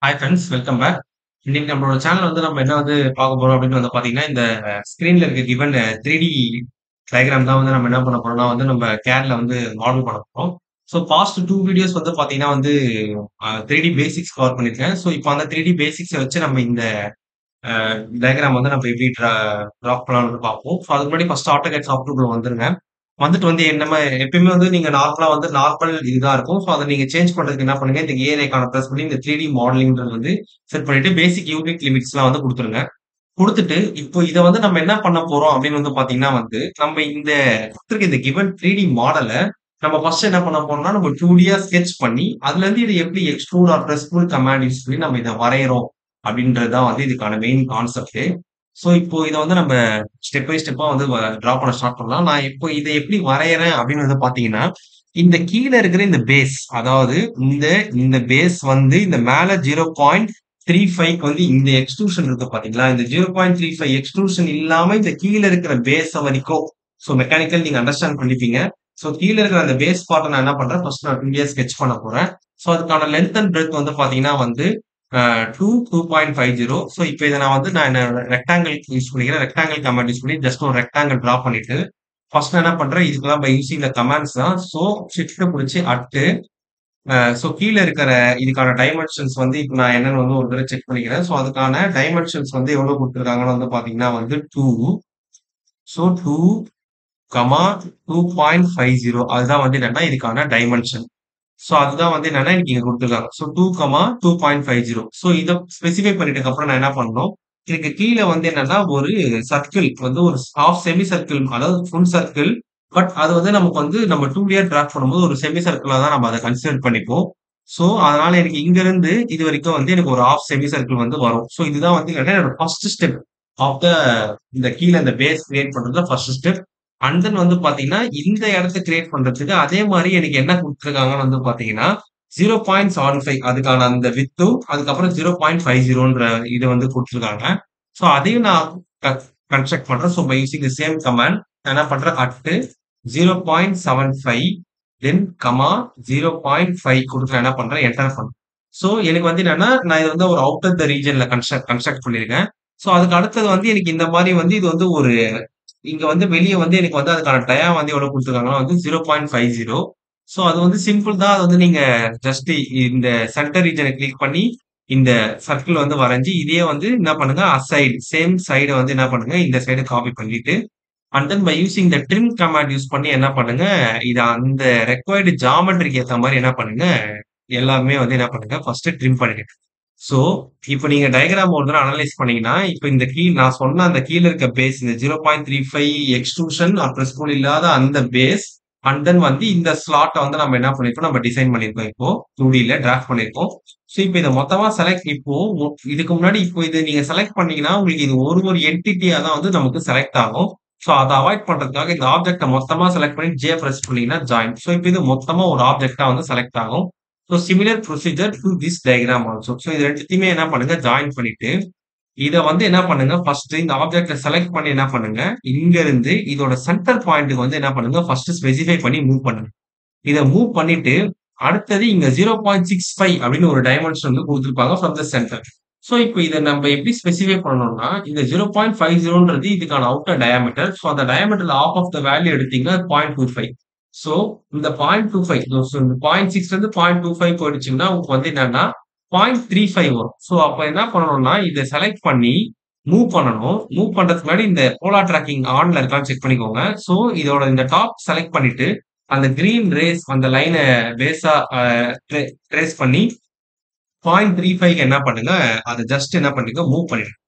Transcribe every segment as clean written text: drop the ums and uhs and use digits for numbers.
Hi friends, welcome back. இன்னைக்கு நம்மளோட channel நம்ம என்ன பார்க்க போறோம் அப்படின்னு பார்த்தீங்கன்னா, இந்த ஸ்க்ரீன்ல இருக்க கிவன் 3D டயகிராம் தான் நம்ம என்ன பண்ண போறோம்னா நம்ம கேட்ல மாடல் பண்ண போறோம். ஸோ பாஸ்ட் 2 வீடியோஸ் பார்த்தீங்கன்னா 3D பேசிக்ஸ் கவர் பண்ணியிருக்கேன். ஸோ இப்போ அந்த 3D பேசிக்ஸ வச்சு நம்ம இந்த டயகிராம் நம்ம எப்படி டிராப் பண்ணலாம்னு பார்ப்போம். ஸோ அதுக்கு முன்னாடி ஃபர்ஸ்ட் ஆட்டோகேட் சாஃப்ட்வேர்க்குள்ள வந்துருங்க. வந்துட்டு நம்ம எப்பயுமே நீங்க நார்மலா நார்மல் இதுதான் இருக்கும். ஸோ அத நீங்க சேஞ்ச் பண்றதுக்கு என்ன பண்ணுங்க, இந்த கியர் ஐகான பிரஸ் பண்ணி இந்த 3D மாடலிங்ன்றது செட் பண்ணிட்டு பேசிக் யூனிட் லிமிட்ஸ்லாம் குடுத்துருங்க. குடுத்துட்டு இப்போ இத நம்ம என்ன பண்ண போறோம் அப்படின்னு பார்த்தீங்கன்னா நம்ம இந்த குடுத்திருக்க இந்த கிவன் 3D மாடல நம்ம ஃபர்ஸ்ட் என்ன பண்ண போறோம்னா, நம்ம 2Dயா ஸ்கெட்ச் பண்ணி அதுலருந்து இத எப்படி எக்ஸ்ட்ரூட் ஆர் பிரஸ் புல் கமாண்ட் யூஸ் பண்ணி நம்ம இத வரையறோம் அப்படின்றது தான் இதுக்கான மெயின் கான்செப்ட். ஸோ இப்போ இத நம்ம ஸ்டெப் பை ஸ்டெப்பா டிரா பண்ண ஸ்டார்ட் பண்ணலாம். நான் இப்போ இத எப்படி வரையறேன் அப்படின்னு பார்த்தீங்கன்னா, இந்த கீழ இருக்கிற இந்த பேஸ், அதாவது இந்த இந்த பேஸ் இந்த மேல 0.35க்கு இந்த எக்ஸ்ட்ரூஷன் இருக்கு பாத்தீங்களா? இந்த 0.35 எக்ஸ்ட்ரூஷன் இல்லாம இந்த கீழ இருக்கிற பேஸ் வரைக்கும். ஸோ மெக்கானிக்கல் நீங்க அண்டர்ஸ்டாண்ட் பண்ணிப்பீங்க. ஸோ கீழ இருக்கிற அந்த பேஸ் பார்ட்ட நான் என்ன பண்றேன், ஃபர்ஸ்ட் நான் 2D ஸ்கெட்ச் பண்ண போறேன். ஸோ அதுக்கான லென்த் அண்ட் பிரெட்த் பாத்தீங்கன்னா 2.50. ஸோ இப்போ இத நான் என்ன ரெக்டாங்கிள் யூஸ் பண்ணிக்கிறேன். ரெக்டாங்கிள் கமாண்ட் யூஸ் பண்ணி ஜஸ்ட் ஒரு ரெக்டாங்கிள் டிரா பண்ணிட்டு, ஃபர்ஸ்ட் நான் என்ன பண்றேன், இதுக்கெல்லாம் பை யூசிங் த கமாண்ட்ஸ் தான். ஸோ ஷிஃப்ட் புடிச்சு அட்டு ஸோ கீழ இருக்கிற இதுக்கான டைமென்ஷன்ஸ் இப்ப நான் என்னன்னு ஒரு தடவ செக் பண்ணிக்கிறேன். ஸோ அதுக்கான டைமென்ஷன்ஸ் எவ்வளவு குடுத்துருக்காங்கன்னு பாத்தீங்கன்னா 2. ஸோ 2, 2.50 அதுதான் என்னன்னா இதுக்கான டைமென்ஷன். ஸோ அதுதான் என்னன்னா எனக்கு இங்க குடுத்துருக்காங்க. ஸோ 2, 2.50. ஸோ இத ஸ்பெசிஃபை பண்ணிட்டதுக்கு அப்புறம் நான் என்ன பண்ணணும், இதுக்கு கீழ என்னன்னா ஒரு சர்க்கிள் ஒரு ஹாஃப் செமி சர்க்கிள், அதாவது ஃபுல் சர்க்கிள். பட் அது நமக்கு நம்ம 2Dயா டிராஃப்ட் பண்ணும்போது ஒரு செமி சர்க்கிளா தான் நம்ம அத கன்சிடர் பண்ணிப்போம். ஸோ அதனால எனக்கு இங்க இருந்து இது வரைக்கும் எனக்கு ஒரு ஹாஃப் செமி சர்க்கிள் வரும். ஸோ இதுதான் என்னோட ஃபர்ஸ்ட் ஸ்டெப் ஆஃப் த இந்த கீழ இந்த பேஸ் கிரியேட் பண்றதுல ஃபர்ஸ்ட் ஸ்டெப். அண்ட் தென் பாத்தீங்கன்னா, இந்த இடத்த கிரியேட் பண்றதுக்கு அதே மாரி எனக்கு என்ன குடுத்துருக்காங்கன்னு பாத்தீங்கன்னா, 0.75 அதுக்கான அந்த வித்தும், அதுக்கப்புறம் 0.50ன்ற இது குடுத்துருக்காங்க. ஸோ அதையும் நான் க கன்ஸ்ட்ரக்ட் பண்றேன். So by using the same command நான் என்ன பண்றேன், அட் 0.75 தென் 0.5 குடுத்து என்ன பண்றேன், என்டர் பண்றேன். ஸோ எனக்கு என்னன்னா, நான் இத ஒரு அவுட் ஆஃப் த ரீஜியன்ல கன்ஸ்ட்ரக்ட் பண்ணியிருக்கேன். ஸோ அதுக்கு அடுத்தது எனக்கு இந்த மாரி இது ஒரு இங்க வெளிய எனக்கு அதுக்கான டயா எவ்வளவு குடுத்துருக்காங்கன்னா 0.50. சோ அது சிம்பிள் தான். அது நீங்க ஜஸ்ட் இந்த சென்டர் ரீஜியன கிளிக் பண்ணி இந்த சர்க்கிள் வரைஞ்சு இதையே என்ன பண்ணுங்க, அசைட் சேம் சைட என்ன பண்ணுங்க, இந்த சைடு காப்பி பண்ணிட்டு and then by using the trim command use பண்ணி என்ன பண்ணுங்க, இத அந்த ரெக்வயர்ட் ஜியோமெட்ரிக்கு ஏத்த மாரி என்ன பண்ணுங்க, எல்லாமே என்ன பண்ணுங்க, ஃபர்ஸ்ட் ட்ரிம் பண்ணிடுங்க. சோ, இப்ப நீங்க டயகிராம் ஒரு தடவ அனலைஸ் பண்ணீங்கன்னா, இப்ப இந்த நான் சொன்ன அந்த கீழ இருக்க பேஸ் இந்த 0.35 எக்ஸ்ட்ரூஷன் பிரஸ் புல் இல்லாத அந்த பேஸ் அண்ட் தென் இந்த ஸ்லாட்ட நம்ம என்ன பண்ணிருக்கோம், நம்ம டிசைன் பண்ணியிருக்கோம். இப்போ 2Dல டிராஃப்ட் பண்ணியிருக்கோம். சோ, இப்ப இத மொத்தமா செலக்ட் இப்போ இதுக்கு முன்னாடி இப்போ இத நீங்க செலக்ட் பண்ணீங்கன்னா, உங்களுக்கு இது ஒரு என்டிட்டியா தான் நமக்கு செலக்ட் ஆகும். சோ, அத அவாய்ட் பண்றதுக்காக இந்த ஆப்ஜெக்ட்ட மொத்தமா செலக்ட் பண்ணி ஜே பிரஸ் பண்ணீங்கன்னா ஜாயின். சோ, இப்ப இது மொத்தமா ஒரு ஆப்ஜெக்ட்டா செலக்ட் ஆகும். So similar procedure to this diagram also. So இது 2த்தையுமே என்ன பண்ணுங்க, ஜாயின் பண்ணிட்டு, இத என்ன பண்ணுங்க, ஃபர்ஸ்ட் இந்த ஆப்ஜெக்ட்ட செலக்ட் பண்ணி என்ன பண்ணுங்க, இங்க இருந்து இதோட சென்டர் பாயிண்ட்க்கு என்ன பண்ணுங்க, ஃபர்ஸ்ட் ஸ்பெசிஃபை பண்ணி மூவ் பண்ணுங்க. இத மூவ் பண்ணிட்டு, அடுத்தது இங்க 0.65 அப்படின்னு ஒரு டைமென்ஷன் குடுத்திருப்பாங்க ஃப்ரம் த சென்டர். ஸோ இப்ப இத நம்ம எப்படி ஸ்பெசிஃபை பண்ணணும்னா, இந்த 0.50ன்றது இதுக்கான அவுட்டர் டயாமீட்டர். ஸோ அந்த டயாமீட்டர்ல ஆஃப் ஆஃப் த வேல்யூ எடுத்தீங்கன்னா 0.25. சோ இந்த 0.25 சோ இந்த 0.6ல இருந்து 0.25 போயிடுச்சுன்னா உங்களுக்கு என்னன்னா 0.35 வரும். சோ அப்ப என்ன பண்ணணும்னா, இத செலக்ட் பண்ணி மூவ் பண்ணணும். மூவ் பண்றதுக்கு முன்னாடி இந்த போலார் ட்ராக்கிங் ஆன்ல இருக்கான்னு செக் பண்ணிக்கோங்க. சோ இதோட இந்த டாப் செலக்ட் பண்ணிட்டு, அந்த கிரீன் ரேஸ் அந்த லைன பேஸா ட்ரேஸ் பண்ணி 0.35க்கு என்ன பண்ணுங்க, அத ஜஸ்ட் என்ன பண்ணுங்க, மூவ் பண்ணிடுங்க.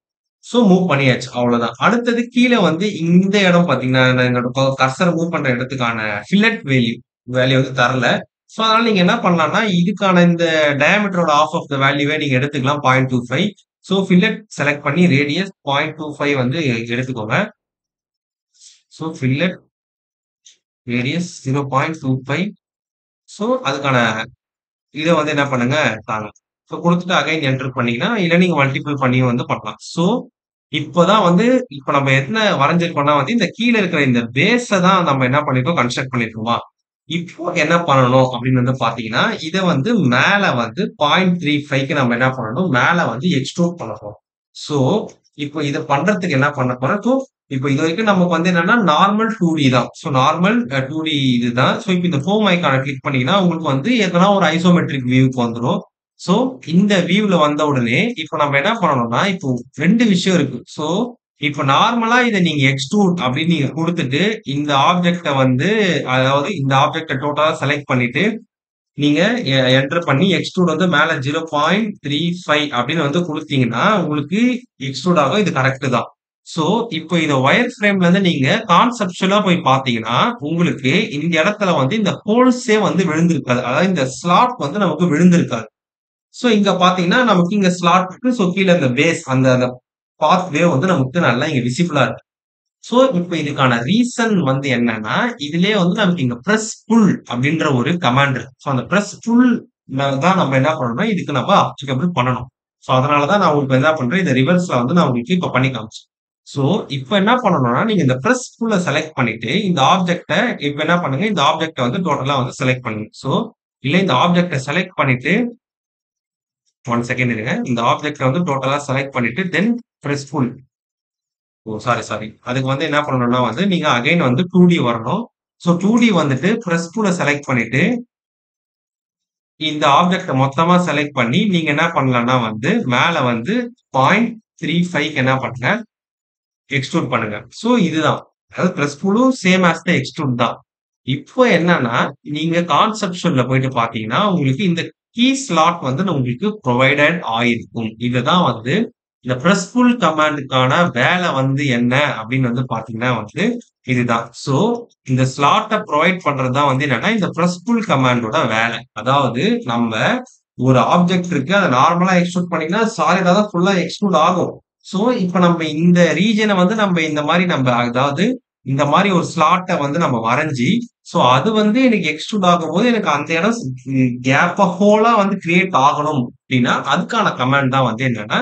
சோ மூவ் பண்ணியாச்சு. அவ்வளவுதான். அடுத்தது கீழ இந்த இடம் பாத்தீங்கன்னா, நான் என்னோட கர்சர மூவ் பண்ற இடத்துக்கான ஃபில்லட் வேல்யூ வேல்யூ தரல. சோ அதனால நீங்க என்ன பண்ணலாம்னா, இதுக்கான இந்த டயாமீட்டரோட ஆஃப் ஆஃப் த வேல்யூவே நீங்க எடுத்துக்கலாம் 0.25. சோ ஃபில்லட் செலக்ட் பண்ணி ரேடியஸ் 0.25 எடுத்துக்கோங்க. So fillet radius 0.25. சோ அதுக்கான இத என்ன பண்ணுங்க, தாங்க. சோ குடுத்துட்டு அகைன் என்டர் பண்ணீங்கன்னா, இல்ல நீங்க மல்டிபிள் பண்ணியும் பண்ணலாம். சோ இப்பதான் இப்ப நம்ம என்ன வரைஞ்சிருக்கோம்னா இந்த கீழ இருக்கிற இந்த பேஸ தான் நம்ம என்ன பண்ணிருக்கோம், கன்ஸ்ட்ரக்ட் பண்ணிருக்கோமா? இப்போ என்ன பண்ணணும் அப்படின்னு வந்து பார்த்தீங்கன்னா, இத வந்து மேல வந்து 0.35க்கு நம்ம என்ன பண்ணணும், மேல வந்து எக்ஸ்ட்ரூட் பண்ண போறோம். ஸோ, இப்போ இத பண்றதுக்கு என்ன பண்ண போறோம், ஸோ இப்போ இதுவரைக்கும் நமக்கு வந்து என்னன்னா, நார்மல் 2டி தான். ஸோ நார்மல் 2டி இதுதான். ஸோ இப்போ இந்த ஹோம் ஐகான கிளிக் பண்ணீங்கன்னா, உங்களுக்கு வந்து எதனா ஒரு ஐசோமெட்ரிக் வியூக்கு வந்துரும். ஸோ இந்த வியூல வந்த உடனே, இப்போ நம்ம என்ன பண்ணணும்னா, இப்போ 2 விஷயம் இருக்கு. ஸோ இப்ப நார்மலா இத நீங்க எக்ஸ்ட்ரூட் அப்படின்னு நீங்க குடுத்துட்டு, இந்த ஆப்ஜெக்ட்ட வந்து அதாவது இந்த ஆப்ஜெக்ட்ட டோட்டலா செலக்ட் பண்ணிட்டு, நீங்க என்டர் பண்ணி எக்ஸ்ட்ரூட் வந்து மேல 0.35 அப்படின்னு வந்து குடுத்தீங்கன்னா, உங்களுக்கு எக்ஸ்ட்ரூட் ஆகும். இது கரெக்ட் தான். ஸோ, இப்போ இத வயர் ஃப்ரேம்ல இருந்து நீங்க கான்செப்சுவலா போய் பார்த்தீங்கன்னா, உங்களுக்கு இந்த இடத்துல வந்து இந்த ஹோல்ஸே வந்து விழுந்திருக்காது. அதாவது இந்த ஸ்லாட் வந்து நமக்கு விழுந்திருக்காது. ஸோ, இங்க பார்த்தீங்கன்னா, நமக்கு இங்க ஸ்லாட் இருக்கு. ஸோ, கீழ இந்த பேஸ் அந்த அந்த பாத் வே வந்து நமக்கு நல்லா இங்க விசிபிளா இருக்கு. சோ, இப்ப இதுக்கான ரீசன் வந்து என்னன்னா, இதிலயே வந்து நமக்கு இங்க பிரஸ் புல் அப்படின்ற ஒரு கமாண்ட் இருக்கு. சோ, அந்த பிரஸ் புல் தான் நம்ம என்ன பண்ணணும்னா, இதுக்கு நம்ம அப்ளிகபிள் பண்ணணும். சோ, அதனால தான் நான் உங்களுக்கு என்ன பண்றேன், இத ரிவர்ஸ்ல வந்து நான் உங்களுக்கு இப்ப பண்ணி காமிச்சேன். சோ, இப்ப என்ன பண்ணணும்னா, நீங்க இந்த பிரஸ் புல்ல செலக்ட் பண்ணிட்டு, இந்த ஆப்ஜெக்ட்ட இப்ப என்ன பண்ணுங்க, இந்த ஆப்ஜெக்ட்ட வந்து டோட்டலா வந்து செலக்ட் பண்ணுங்க. சோ, இல்ல இந்த ஆப்ஜெக்ட்ட செலக்ட் பண்ணிட்டு 1 செகண்ட் இருங்க. இந்த ஆப்ஜெக்ட்ட வந்து டோட்டலா செலக்ட் பண்ணிட்டு, தென் பிரஸ் புல். ஓ! Sorry, sorry. அதுக்கு வந்து என்ன பண்ணணும்னா வந்து, நீங்க அகைன் வந்து 2டி வரணும். ஸோ 2டி வந்துட்டு பிரஸ் டூல செலக்ட் பண்ணிட்டு, இந்த ஆப்ஜெக்ட்ட மொத்தமா செலக்ட் பண்ணி, நீங்க என்ன பண்ணலாம்னா வந்து, மேல வந்து 0.35க்கு என்ன பண்ணுங்க, எக்ஸ்ட்ரூட் பண்ணுங்க. ஸோ இதுதான். அதாவது பிரஸ் டூலும் சேம் ஆஸ் த எக்ஸ்ட்ரூட் தான். இப்போ என்னன்னா, நீங்க கான்செப்சுவல்ல போயிட்டு பார்த்தீங்கன்னா, உங்களுக்கு இந்த கீ ஸ்லாட் வந்து உங்களுக்கு புரொவைடட் ஆயிருக்கும். இதுதான் வந்து இந்த பிரஸ் புல் கமாண்டுக்கான வேலை வந்து என்ன அப்படின்னு வந்து பார்த்தீங்கன்னா வந்து இதுதான். ஸோ இந்த ஸ்லாட்ட புரொவைட் பண்றது தான் வந்து என்னன்னா, இந்த பிரஸ் புல் கமாண்டோட வேலை. அதாவது நம்ம ஒரு ஆப்ஜெக்ட் இருக்கு. அத நார்மலா எக்ஸ்ட்ரூட் பண்ணீங்கன்னா, சாலிடா தான் ஃபுல்லா எக்ஸ்ட்ரூட் ஆகும். ஸோ இப்ப நம்ம இந்த ரீஜியன வந்து நம்ம இந்த மாரி அதாவது இந்த மாரி ஒரு ஸ்லாட்ட வந்து நம்ம வரைஞ்சு, ஸோ அது வந்து எனக்கு எக்ஸ்ட்ரூட் ஆகும்போது எனக்கு அந்த இடம் கேப்ப ஹோலா வந்து கிரியேட் ஆகணும் அப்டின்னா, அதுக்கான கமாண்ட் தான் வந்து என்னன்னா,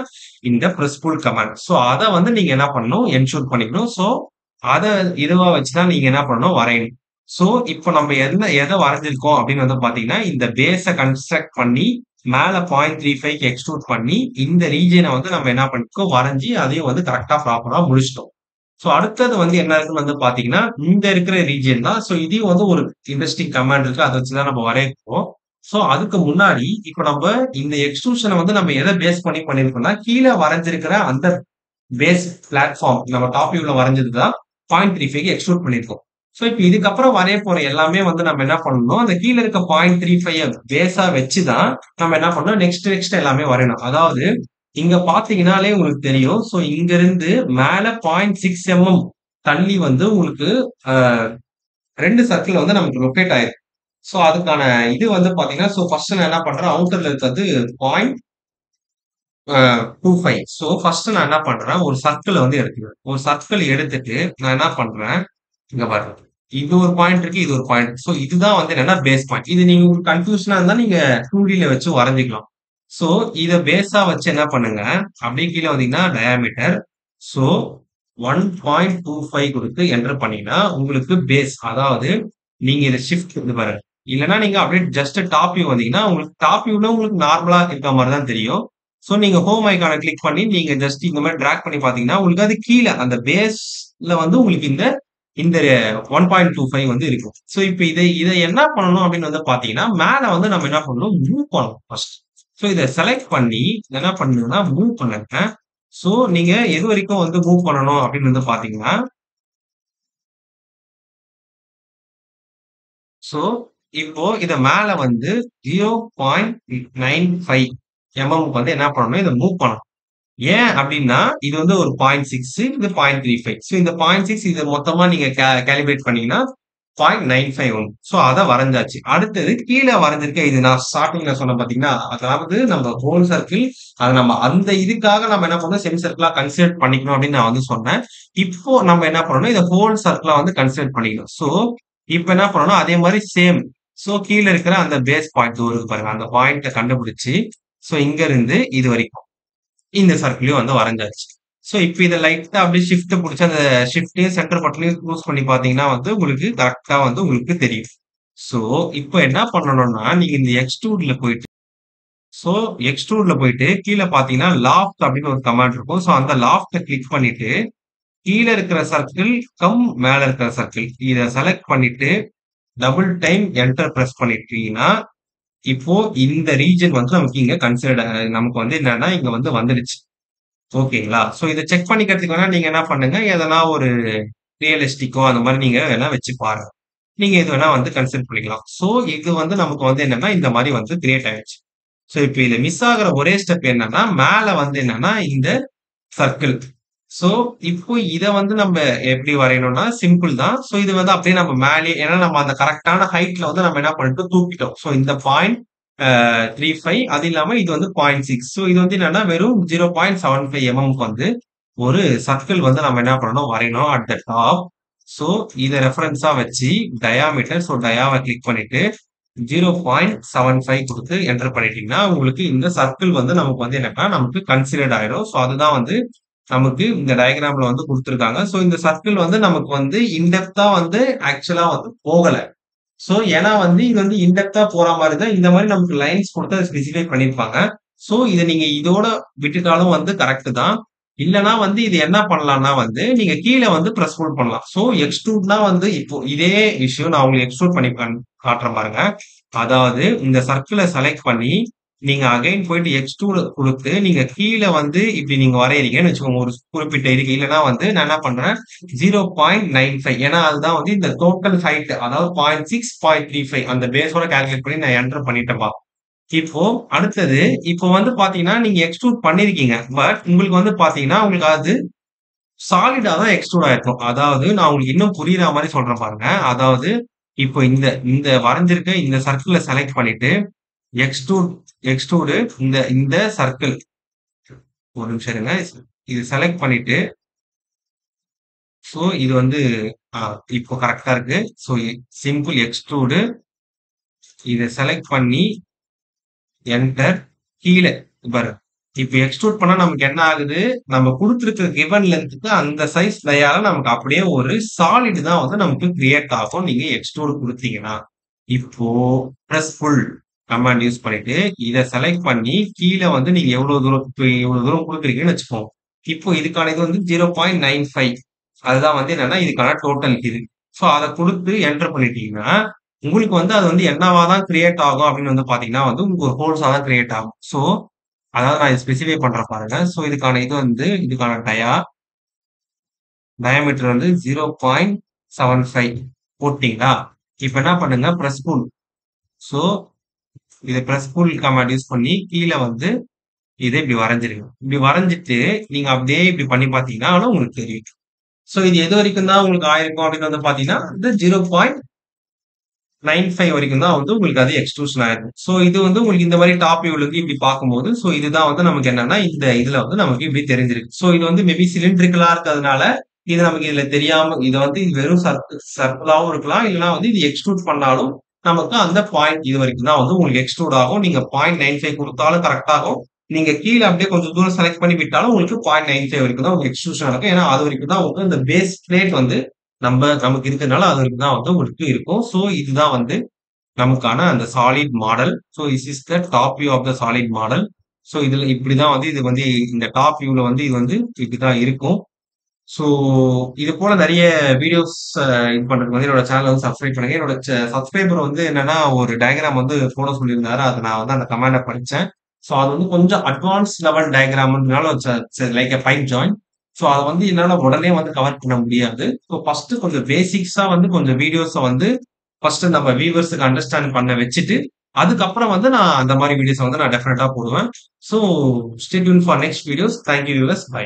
இந்த பிரஸ் புல் கமாண்ட். ஸோ அத வந்து நீங்க என்ன பண்ணணும், என்ஷூர் பண்ணிக்கணும். ஸோ அத இதுவா வச்சு தான் நீங்க என்ன பண்ணணும், வரையணும். ஸோ இப்ப நம்ம எத வரைஞ்சிருக்கோம் அப்படின்னு வந்து பார்த்தீங்கன்னா, இந்த பேஸ கன்ஸ்ட்ரக்ட் பண்ணி, மேல 0.35க்கு எக்ஸ்ட்ரூட் பண்ணி, இந்த ரீஜியன வந்து நம்ம என்ன பண்ணிருக்கோம், வரைஞ்சு அதையும் வந்து கரெக்ட்டா ப்ராப்பரா முடிச்சுட்டோம். ஸோ அடுத்தது வந்து என்ன இருக்குன்னு வந்து பார்த்தீங்கன்னா, இந்த இருக்கிற ரீஜியன் தான். ஸோ இதையும் வந்து ஒரு இன்ட்ரஸ்டிங் கமாண்ட் இருக்கு. அத வச்சு தான் நம்ம வரைய போறோம். ஸோ அதுக்கு முன்னாடி, இப்ப நம்ப இந்த எக்ஸ்ட்ரூஷன வந்து நம்ம எத பேஸ் பண்ணி பண்ணியிருக்கோம்னா, கீழ வரைஞ்சிருக்கிற அந்த பேஸ் பிளாட்ஃபார்ம் நம்ம டாப் வியூல வரைஞ்சது தான் 0.35க்கு எக்ஸ்ட்ரூட் பண்ணியிருக்கோம். ஸோ இப்ப இதுக்கப்புறம் வரைய போற எல்லாமே வந்து நம்ம என்ன பண்ணணும், அந்த கீழ இருக்க 0.35 பேஸா வச்சு தான் நம்ம என்ன பண்ணணும், நெக்ஸ்ட் எல்லாமே வரையணும். அதாவது இங்க பார்த்தீங்கன்னாலே உங்களுக்கு தெரியும். ஸோ இங்கிருந்து மேல 0.6 தள்ளி வந்து உங்களுக்கு அ 2 சர்க்கிள் வந்து நமக்கு லொக்கேட் ஆயிருக்கு. ஸோ அதுக்கான இது வந்து பார்த்தீங்கன்னா, ஸோ ஃபர்ஸ்ட் நான் என்ன பண்றேன், அவுட்டர்ல இருக்கிறது 0.25. ஸோ ஃபர்ஸ்ட் நான் என்ன பண்றேன், ஒரு சர்க்கிள வந்து எடுத்துக்கிறேன். ஒரு சர்க்கிள் எடுத்துட்டு நான் என்ன பண்றேன், இங்க பாருங்க. இது ஒரு பாயிண்ட் இருக்கு, இது ஒரு பாயிண்ட். ஸோ இதுதான் வந்து என்னன்னா பேஸ் பாயிண்ட். இது நீங்க உங்களுக்கு கன்ஃப்யூஷனா இருந்தா நீங்க 2டில வச்சு வரைஞ்சுக்கலாம். ஸோ இத பேஸா வச்சு என்ன பண்ணுங்க, அப்படியே கீழ வந்தீங்கன்னா டயாமீட்டர். ஸோ 1.25 குடுத்து என்டர் பண்ணீங்கன்னா, உங்களுக்கு பேஸ் அதாவது நீங்க இத ஷிஃப்ட் இது பாருங்க. இல்லன்னா நீங்க அப்படியே ஜஸ்ட் டாப் வியூ வந்தீங்கன்னா, உங்களுக்கு டாப் வியூல உங்களுக்கு நார்மலா இருக்க மாரி தான் தெரியும். ஸோ நீங்க ஹோம் ஐகான கிளிக் பண்ணி நீங்க ஜஸ்ட் இந்த மாரி டிராக் பண்ணி பார்த்தீங்கன்னா, உங்களுக்கு அது கீழ அந்த பேஸ்ல வந்து உங்களுக்கு இந்த இந்த 1.25 வந்து இருக்கும். ஸோ இப்ப இத என்ன பண்ணணும் அப்படின்னு வந்து பார்த்தீங்கன்னா, மேல வந்து நம்ம என்ன பண்ணணும், மூவ் பண்ணணும் ஃபர்ஸ்ட். ஸோ இத செலக்ட் பண்ணி என்ன பண்ணணும்னா மூவ் பண்ணுங்க. ஸோ நீங்க எது வரைக்கும் வந்து மூவ் பண்ணணும் அப்படின்னு வந்து பார்த்தீங்கன்னா, ஸோ இப்போ இத மேல வந்து 0.95 க்கு வந்து என்ன பண்ணணும், இத மூவ் பண்ணணும். ஏன் அப்டின்னா, இது வந்து ஒரு 0.6 இது 0.35. ஸோ இந்த 0.6 இத மொத்தமா நீங்க காலிபிரேட் பண்ணீங்கன்னா 0.95 வரும். ஸோ அத வரைஞ்சாச்சு. அடுத்தது கீழ வரைஞ்சிருக்க இது நான் ஸ்டார்ட்டிங்ல சொன்னேன் பார்த்தீங்களா? அதாவது நம்ம ஹோல் சர்க்கிள் அத நம்ம அந்த இதுக்காக நம்ம என்ன பண்ணணும், செமி சர்க்கிளா கன்சிடர் பண்ணிக்கணும் அப்டின்னு நான் வந்து சொன்னேன். இப்போ நம்ம என்ன பண்ணணும், இத ஹோல் சர்க்கிளா வந்து கன்சிடர் பண்ணிக்கணும். ஸோ இப்ப என்ன பண்ணணும், அதே மாரி சேம். ஸோ கீழ இருக்கிற அந்த பேஸ் பாயிண்ட் இருக்கு பாருங்க. அந்த பாயிண்ட்ட கண்டுபிடிச்சு, ஸோ இங்க இருந்து இது வரைக்கும். இந்த சர்க்கிளையும் வந்து வரைஞ்சாச்சு. ஸோ இப்ப இத லைட்டா அப்படியே ஷிஃப்ட் புடிச்சு அந்த ஷிஃப்ட்டையும் சென்டர் பட்டனையும் க்ளோஸ் பண்ணி பார்த்தீங்கன்னா வந்து உங்களுக்கு கரெக்ட்டா வந்து உங்களுக்கு தெரியும். சோ, இப்போ என்ன பண்ணணும்னா, நீங்க இந்த எக்ஸ்ட்ரூட்ல போயிட்டு சோ, எக்ஸ்ட்ரூட்ல போயிட்டு கீழ பார்த்தீங்கன்னா, லாஃப்ட் அப்படின்னு ஒரு கமாண்ட் இருக்கும். சோ, அந்த லாஃப்ட்ட கிளிக் பண்ணிட்டு, கீழ இருக்கிற சர்க்கிள் மேல இருக்கிற சர்க்கிள் இத செலக்ட் பண்ணிட்டு, டபுள் டைம் என்டர் பிரஸ் பண்ணிட்டீங்கன்னா, இப்போ இந்த ரீஜன் வந்து நமக்கு இங்க நமக்கு வந்து என்னன்னா, இங்க வந்து வந்துடுச்சு. ஓகேங்களா? சோ, இத செக் பண்ணிக்கிறதுக்கு வேணா நீங்க என்ன பண்ணுங்க, எதனா ஒரு ரியலிஸ்டிக்கோ அந்த மாரி நீங்க வேணா வச்சு பாருங்க. நீங்க எது வேணா வந்து கன்சிடர் பண்ணிக்கலாம். சோ, இது வந்து நமக்கு வந்து என்னன்னா, இந்த மாரி வந்து கிரியேட் ஆயிடுச்சு. சோ, இப்ப இதுல மிஸ் ஆகுற ஒரே ஸ்டெப் என்னன்னா, மேல வந்து என்னன்னா, இந்த சர்க்கிள். சோ, இப்போ இத வந்து நம்ப எப்படி வரையணும்னா, சிம்பிள் தான். சோ, இது வந்து அப்படியே நம்ம மேலயே ஏன்னா நம்ம அந்த கரெக்ட்டான ஹைட்ல வந்து நம்ம என்ன பண்ணிட்டோம், தூக்கிட்டோம். சோ, இந்த பாயிண்ட் 35 அது இல்லாம இது வந்து 0.6. சோ, இது வந்து என்னன்னா, வெறும் 0.75 எம்எம்க்கு வந்து ஒரு சர்க்கிள் வந்து நம்ம என்ன பண்ணணும், வரையணும் அட் த டாப். சோ, இத ரெஃபரன்ஸா வச்சு டயாமீட்டர் டயாவ கிளிக் பண்ணிட்டு 0.75 குடுத்து என்டர் பண்ணிட்டீங்கன்னா, உங்களுக்கு இந்த சர்க்கிள் வந்து நமக்கு வந்து என்னன்னா, நமக்கு கன்சிடர்ட் ஆயிடும். சோ, அதுதான் வந்து நமக்கு இந்த டயகிராம்ல வந்து குடுத்துருக்காங்க. சோ, இந்த சர்க்கிள் வந்து நமக்கு வந்து இன் டெப்த்தா வந்து ஆக்சுவலா வந்து போகல. சோ, ஏன்னா வந்து இது வந்து இன் டெப்த்தா போற மாரி தான் இந்த மாரி நமக்கு லைன்ஸ் குடுத்து அத ஸ்பெசிஃபை பண்ணியிருப்பாங்க. சோ, இத நீங்க இதோட விட்டுட்டாலும் வந்து கரெக்ட் தான். இல்லன்னா வந்து இது என்ன பண்ணலாம்னா வந்து, நீங்க கீழ வந்து பிரஸ் ஹோல்ட் பண்ணலாம். சோ, எக்ஸ்ட்ரூட்னா வந்து இப்போ இதே விஷயம் நான் உங்களுக்கு எக்ஸ்ட்ரூட் பண்ணி காட்டுறேன் பாருங்க. அதாவது இந்த சர்க்கிள செலக்ட் பண்ணி, நீங்க அகைன் போயிட்டு எக்ஸ்ட்ரூட் குடுத்து, நீங்க கீழ வந்து இப்படி நீங்க வரையறீங்கன்னு வச்சுக்கோங்க. ஒரு குறிப்பிட்ட இதுக்கு. இல்லன்னா வந்து நான் என்ன பண்றேன் 0.95 ஏன்னா அதுதான் வந்து இந்த டோட்டல் ஹைட் அதாவது 0.6, 0.35 அந்த பேஸோட கால்குலேட் பண்ணி நான் என்டர் பண்ணிட்டேன்ப்பா. இப்போ அடுத்தது இப்போ வந்து பாத்தீங்கன்னா, நீங்க எக்ஸ்ட்ரூட் பண்ணியிருக்கீங்க. பட் உங்களுக்கு வந்து பாத்தீங்கன்னா, உங்களுக்கு அது சாலிடா தான் எக்ஸ்ட்ரூட் ஆயிருக்கும். அதாவது நான் உங்களுக்கு இன்னும் புரியிற மாரி சொல்றேன் பாருங்க. அதாவது இப்போ இந்த இந்த வரைஞ்சிருக்க இந்த சர்க்கிள செலக்ட் பண்ணிட்டு, எக்ஸ்ட்ரூட் எக்ஸ்ட்ரூடு இந்த இந்த சர்க்கிள் ஒரு நிமிஷம் இருங்க. இது செலக்ட் பண்ணிட்டு, இது வந்து ஆ இப்போ கரெக்ட்டா இருக்கு. ஸோ சிம்பிள் எக்ஸ்ட்ரூடு இத செலக்ட் பண்ணி என்டர் கீழ பாரு. இப்ப எக்ஸ்ட்ரூட் பண்ணா நமக்கு என்ன ஆகுது? நம்ம குடுத்திருக்கிற கிவன் லென்த்க்கு அந்த சைஸ் டயால நமக்கு அப்படியே ஒரு சாலிட் தான் வந்து நமக்கு கிரியேட் ஆகும். நீங்க எக்ஸ்ட்ரூட் குடுத்தீங்கன்னா. இப்போ பிரஸ் ஃபுல் கமாண்ட் யூஸ் பண்ணிட்டு, இத செலக்ட் பண்ணி கீழ வந்து நீங்க எவ்வளவு தூரம் குடுக்குறீங்கன்னு வச்சுப்போம். இப்போ இதுக்கான இது வந்து 0.95 அதுதான் வந்து என்னன்னா, இதுக்கான டோட்டல் இது. அத குடுத்து என்டர் பண்ணிட்டீங்கன்னா, உங்களுக்கு வந்து அது வந்து என்னவா தான் கிரியேட் ஆகும் அப்படின்னு வந்து பார்த்தீங்கன்னா வந்து, உங்களுக்கு ஒரு ஹோல்ஸா தான் கிரியேட் ஆகும். அதாவது நான் இத ஸ்பெசிஃபை பண்றேன் பாருங்க. இதுக்கான இது வந்து இதுக்கான டயாமீட்டர் வந்து 0.75 போட்டீங்களா? இப்ப என்ன பண்ணுங்க பிரஸ் டூல். ஸோ இத பிரஸ் டூல் கமாண்ட் யூஸ் பண்ணி கீழ வந்து இத இப்படி வரைஞ்சிருங்க. இப்படி வரைஞ்சிட்டு நீங்க அப்படியே இப்படி பண்ணி பார்த்தீங்கன்னா, ஆனா உங்களுக்கு தெரியும். இது எது வரைக்கும் தான் உங்களுக்கு ஆயிருக்கும் அப்படின்னு வந்து பார்த்தீங்கன்னா, இந்த 0.95 வரைக்கும் தான் வந்து உங்களுக்கு அது எக்ஸ்ட்ரூஷன் ஆயிருக்கும். இது வந்து உங்களுக்கு இந்த மாரி டாப் வியூல இருந்து இப்படி பார்க்கும்போது, இதுதான் வந்து நமக்கு என்னன்னா, இந்த இதுல வந்து நமக்கு இப்படி தெரிஞ்சிருக்கு. இது வந்து மேபி சிலிண்ட்ரிக்கலா இருக்கிறதுனால, இது நமக்கு இதுல தெரியாம இது வந்து இது வெறும் சர்க்கிளாவும் இருக்கலாம். இல்லன்னா வந்து இது எக்ஸ்ட்ரூட் பண்ணாலும், நமக்கு அந்த பாயிண்ட் இது வரைக்கும் தான் வந்து உங்களுக்கு எக்ஸ்ட்ரூட் ஆகும். நீங்க 0.95 குடுத்தாலும் கரெக்ட் ஆகும். நீங்க கீழ அப்படியே கொஞ்சம் தூரம் செலக்ட் பண்ணி விட்டாலும் உங்களுக்கு 0.95 வரைக்கும் தான் உங்களுக்கு எக்ஸ்ட்ரூஷன் நடக்கும். ஏன்னா, அது வரைக்கும் தான் வந்து இந்த பேஸ் பிளேட் வந்து நமக்கு இருக்கிறதுனால அது வரைக்கும் தான் வந்து உங்களுக்கு இருக்கும். இதுதான் வந்து நமக்கான அந்த solid model. This is the top view of the solid model. இதுல இப்படிதான் வந்து இது வந்து இந்த டாப் வியூல வந்து இது வந்து இப்படிதான் இருக்கும். ஸோ இது போல நெறைய வீடியோஸ் இது பண்றதுக்கு வந்து என்னோட சேனல வந்து சப்ஸ்கிரைப் பண்ணுங்க. என்னோட சப்ஸ்கிரைபர் வந்து என்னன்னா, ஒரு டயகிராம் வந்து போட சொல்லியிருந்தாரு. அத நான் வந்து அந்த கமாண்ட படிச்சேன். அது வந்து கொஞ்சம் அட்வான்ஸ் லெவல் டயகிராம்ன்றனால லைக் எ பைப் ஜாயின். அத வந்து என்னால உடனே வந்து கவர் பண்ண முடியாது. ஃபர்ஸ்ட் கொஞ்சம் பேசிக்ஸா வந்து கொஞ்சம் வீடியோஸ வந்து ஃபர்ஸ்ட் நம்ம வியூவர்ஸ்க்கு அண்டர்ஸ்டாண்ட் பண்ண வச்சுட்டு, அதுக்கப்புறம் வந்து நான் அந்த மாரி வீடியோஸ வந்து நான் டெஃபினட்டா போடுவேன். So stay tuned for next videos. Thank you viewers. By.